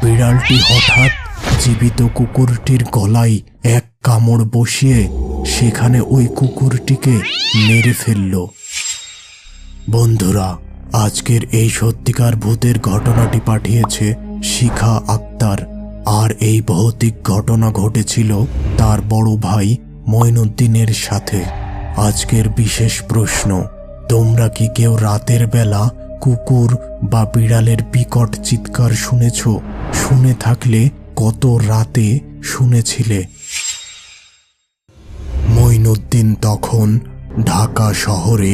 বিড়ালটি হঠাৎ জীবিত কুকুরটির গলায় এক কামড় বসিয়ে সেখানে ওই কুকুরটিকে মেরে ফেলল। বন্ধুরা, আজকের এই সত্যিকার ভূতের ঘটনাটি পাঠিয়েছে শিখা আক্তার। আর এই ভৌতিক ঘটনা ঘটেছিল তার বড় ভাই মঈনুদ্দিনের সাথে। আজকের বিশেষ প্রশ্ন, তোমরা কি কেউ রাতের বেলা কুকুর বা বিড়ালের বিকট চিৎকার শুনেছ? শুনে থাকলে কত রাতে শুনেছিলে? মঈনুদ্দিন তখন ঢাকা শহরে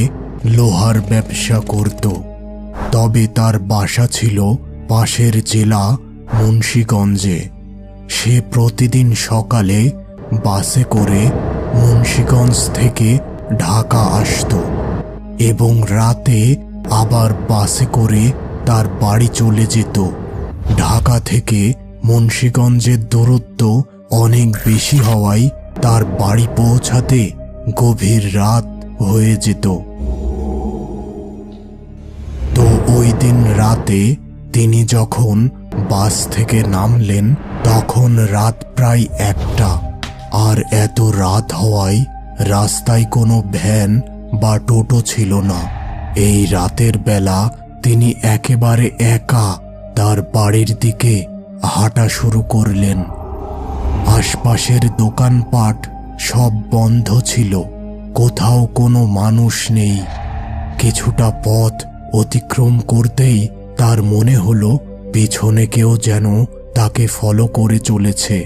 লোহার ব্যবসা করত। তবে তার বাসা ছিল পাশের জেলা মুন্সিগঞ্জে। সে প্রতিদিন সকালে বাসে করে মুন্সিগঞ্জ থেকে ঢাকা আসত এবং রাতে আবার বাসে করে তার বাড়ি চলে যেত। ঢাকা থেকে মুন্সিগঞ্জের দূরত্ব অনেক বেশি হওয়ায় তার বাড়ি পৌঁছাতে গভীর রাত হয়ে যেত। তো ওই দিন রাতে তিনি যখন বাস থেকে নামলেন তখন রাত প্রায় 1টা। আর এত রাত হওয়ায় রাস্তায় কোনো ভ্যান বা টোটো ছিল না। এই রাতের বেলা তিনি একেবারে একা তার বাড়ির দিকে হাঁটা শুরু করলেন। আশপাশের দোকানপাট সব বন্ধ ছিল, কোথাও কোনো মানুষ নেই। কিছুটা পথ অতিক্রম করতেই তার মনে হলো পিছনে কেউ যেন তাকে ফলো করে চলেছে।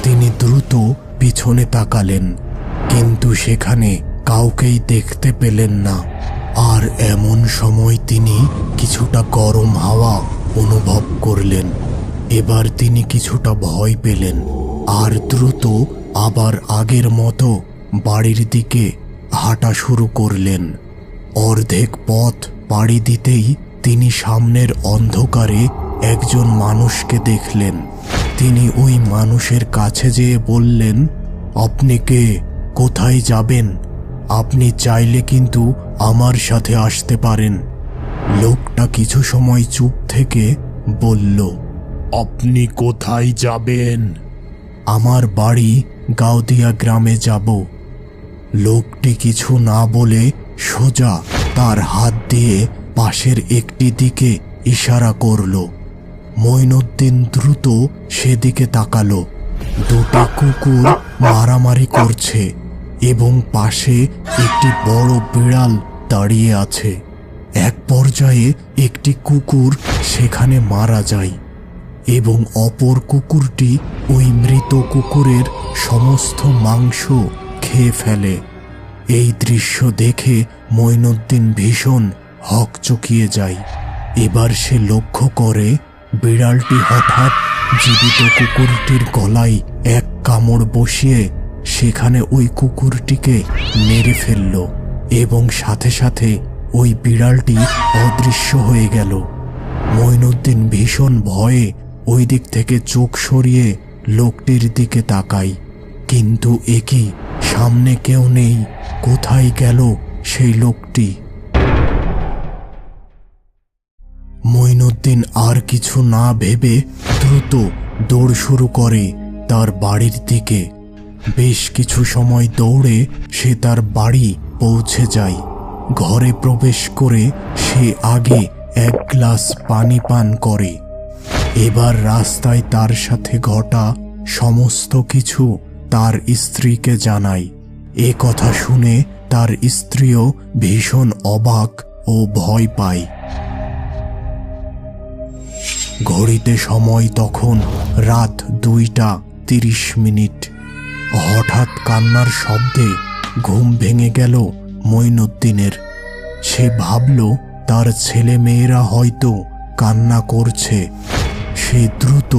তিনি দ্রুত পিছনে তাকালেন, কিন্তু সেখানে কাউকেই দেখতে পেলেন না। আর এমন সময় তিনি কিছুটা গরম হাওয়া অনুভব করলেন। এবার তিনি কিছুটা ভয় পেলেন আর দ্রুত আবার আগের মতো বাড়ির দিকে হাঁটা শুরু করলেন। অর্ধেক পথ পাড়ি দিতেই তিনি সামনের অন্ধকারে একজন মানুষকে দেখলেন। তিনি ওই মানুষের কাছে যেয়ে বললেন, আপনি কে? কোথায় যাবেন? আপনি চাইলে কিন্তু আমার সাথে আসতে পারেন। লোকটা কিছু সময় চুপ থেকে বলল, আপনি কোথায় যাবেন? আমার বাড়ি গাউদিয়া গ্রামে যাব। লোকটি কিছু না বলে সোজা তার হাত দিয়ে পাশের একটি দিকে ইশারা করল। মঈনুদ্দিন দ্রুত সেদিকে তাকালো। দুটো কুকুর মারামারি করছে এবং পাশে একটি বড় বিড়াল দাঁড়িয়ে আছে। এক পর্যায়ে একটি কুকুর সেখানে মারা যায় এবং অপর কুকুরটি ওই মৃত কুকুরের সমস্ত মাংস খেয়ে ফেলে। এই দৃশ্য দেখে মঈনুদ্দিন ভীষণ হকচকিয়ে যায়। এবার সে লক্ষ্য করে বিড়ালটি হঠাৎ জীবিত কুকুরটির গলায় এক কামড় বসিয়ে সেখানে ওই কুকুরটিকে মেরে ফেলল এবং সাথে সাথে ওই বিড়ালটি অদৃশ্য হয়ে গেল। মঈনুদ্দিন ভীষণ ভয়ে ওই দিক থেকে চোখ সরিয়ে লোকটির দিকে তাকায়, কিন্তু একই সামনে কেউ নেই। কোথায় গেল সেই লোকটি? মঈনুদ্দিন আর কিছু না ভেবে দ্রুত দৌড় শুরু করে তার বাড়ির দিকে। বেশ কিছু সময় দৌড়ে সে তার বাড়ি পৌঁছে যায়। ঘরে প্রবেশ করে সে আগে এক গ্লাস পানি পান করে। এবার রাস্তায় তার সাথে ঘটা সমস্ত কিছু তার স্ত্রীকে জানায়। এ কথা শুনে তার স্ত্রীও ভীষণ অবাক ও ভয় পায়। ঘড়িতে সময় তখন রাত 2:30। হঠাৎ কান্নার শব্দে ঘুম ভেঙে গেল মঈনুদ্দিনের। সে ভাবল তার ছেলে মেয়েরা হয়তো কান্না করছে। সে দ্রুত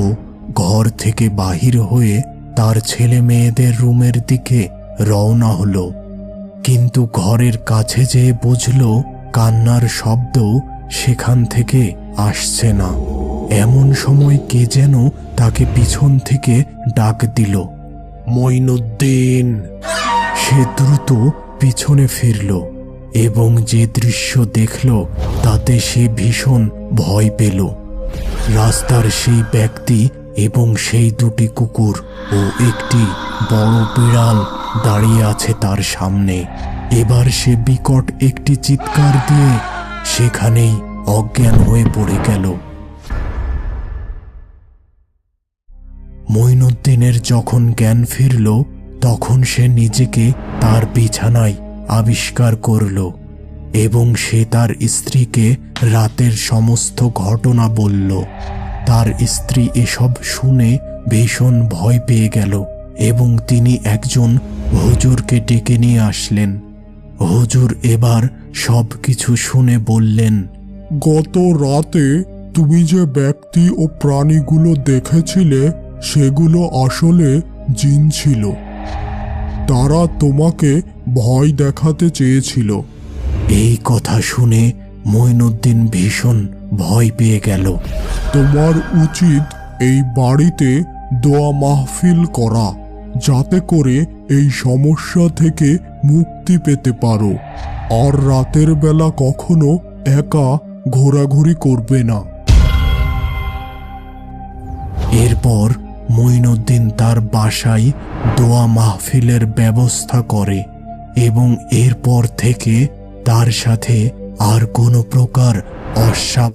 ঘর থেকে বাহির হয়ে তার ছেলে মেয়েদের রুমের দিকে রওনা হলো, কিন্তু ঘরের কাছে যেয়ে বুঝল কান্নার শব্দ সেখান থেকে আসছে না। এমন সময় কে যেন তাকে পিছন থেকে ডাক দিল, মঈনুদ্দিন। সে দ্রুত পিছনে ফিরল এবং যে দৃশ্য দেখল তাতে সে ভীষণ ভয় পেল। রাস্তার সেই ব্যক্তি এবং সেই দুটি কুকুর ও একটি বড় বিড়াল দাঁড়িয়ে আছে তার সামনে। এবার সে বিকট একটি চিৎকার দিয়ে সেখানেই অজ্ঞান হয়ে পড়ে গেল। মঈনুদ্দিনের যখন জ্ঞান ফিরল তখন সে নিজেকে তার বিছানায় আবিষ্কার করল এবং সে তার স্ত্রীকে রাতের সমস্ত ঘটনা বলল। তার স্ত্রী এসব শুনে ভীষণ ভয় পেয়ে গেল এবং তিনি একজন হুজুরকে ডেকে নিয়ে আসলেন। হুজুর এবার সবকিছু শুনে বললেন, গত রাতে তুমি যে ব্যক্তি ও প্রাণীগুলো দেখেছিলে সেগুলো আসলে জিন ছিল। তারা তোমাকে ভয় দেখাতে চেয়েছিল। এই কথা শুনে মঈনুদ্দিন ভীষণ ভয় পেয়ে গেল। তোমার উচিত এই বাড়িতে দোয়া মাহফিল করা, যাতে করে এই সমস্যা থেকে মুক্তি পেতে পারো। আর রাতের বেলা কখনো একা ঘোরাঘুরি করবে না। এরপর মঈনুদ্দিন তার বাসায় দোয়া মাহফিলের ব্যবস্থা করে এবং এরপর থেকে তার সাথে আর কোনো প্রকার অস্বাভাবিক